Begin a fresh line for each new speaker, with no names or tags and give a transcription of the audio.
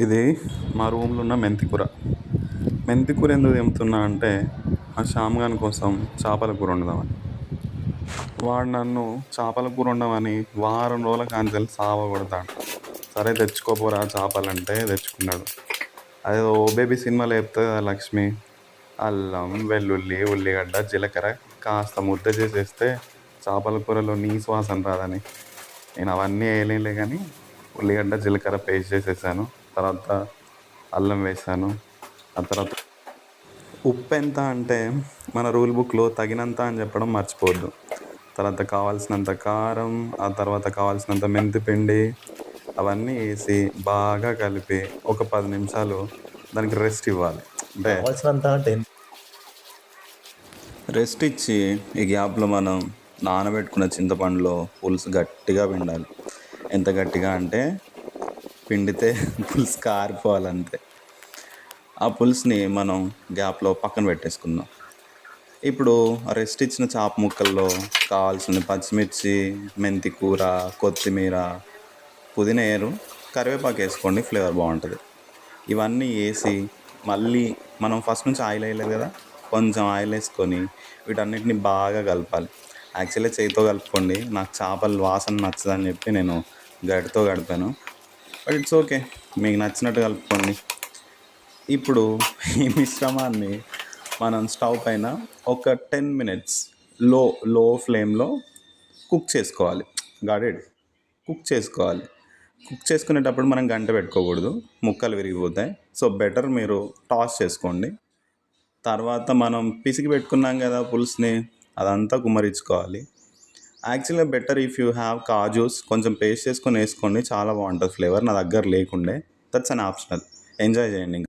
ఇది మా రూమ్లో ఉన్న మెంతికూర. మెంతికూర ఎందుకు తెంపుతున్నా అంటే ఆ షామ్గాన్ కోసం చేపల కూర వండుదామని. వాడు నన్ను చేపల కూర వండమని వారం రోజుల కాంచెలి సావగొడతాడు. సరే తెచ్చుకోపోరా చేపలంటే తెచ్చుకున్నాడు. అదేదో ఓ బేబీ సినిమాలో చెప్తుంది కదా లక్ష్మి, అల్లం వెల్లుల్లి ఉల్లిగడ్డ జీలకర్ర కాస్త ముద్ద చేసేస్తే చేపల కూరలో నీసు వాసన రాదని. నేను అవన్నీ వేయలేనులే కానీ ఉల్లిగడ్డ జీలకర్ర పేస్ట్ చేసేసాను. తర్వాత అల్లం వేసాను. ఆ తర్వాత ఉప్పు ఎంత అంటే మన రూల్ బుక్లో తగినంత అని చెప్పడం మర్చిపోవద్దు. తర్వాత కావాల్సినంత కారం, ఆ తర్వాత కావాల్సినంత మెంతిపిండి అవన్నీ వేసి బాగా కలిపి ఒక 10 నిమిషాలు దానికి రెస్ట్ ఇవ్వాలి. అంటే
కావాల్సినంత అంటే
రెస్ట్ ఇచ్చి ఈ గ్యాప్లో మనం నానబెట్టుకున్న చింతపండులో పులుసు గట్టిగా పిండాలి. ఎంత గట్టిగా అంటే పిండితే పులుసు కారిపోవాలంతే. ఆ పులుసుని మనం గ్యాప్లో పక్కన పెట్టేసుకుందాం. ఇప్పుడు రెస్ట్ ఇచ్చిన చాప ముక్కల్లో కావాల్సిన పచ్చిమిర్చి, మెంతి కూర, కొత్తిమీర, పుదీనేరు, కరివేపాకు వేసుకోండి, ఫ్లేవర్ బాగుంటుంది. ఇవన్నీ వేసి మళ్ళీ మనం ఫస్ట్ నుంచి ఆయిల్ వేయలేదు కదా, కొంచెం ఆయిల్ వేసుకొని వీటన్నిటిని బాగా కలపాలి. యాక్చువల్లీ చేతితో కలుపుకోండి, నాకు చేపల వాసన నచ్చదని చెప్పి నేను గడితో గడిపాను. బట్ ఇట్స్ ఓకే, మీకు నచ్చినట్టు కలుపుకోండి. ఇప్పుడు ఈ మిశ్రమాన్ని మనం స్టవ్ పైన ఒక 10 మినిట్స్ లో ఫ్లేమ్లో కుక్ చేసుకోవాలి. గాడెడ్ కుక్ చేసుకోవాలి. కుక్ చేసుకునేటప్పుడు మనం గంట పెట్టుకోకూడదు, ముక్కలు విరిగిపోతాయి. సో బెటర్ మీరు టాస్ చేసుకోండి. తర్వాత మనం పిసికి పెట్టుకున్నాం కదా పులుసుని, అదంతా గుమ్మరించుకోవాలి. యాక్చువల్గా better if you have kajus కొంచెం పేస్ట్ చేసుకొని వేసుకోండి, చాలా బాగుంటుంది ఫ్లేవర్. నా దగ్గర లేకుండే, దట్స్ అన్ ఆప్షనల్. ఎంజాయ్ చేయండి.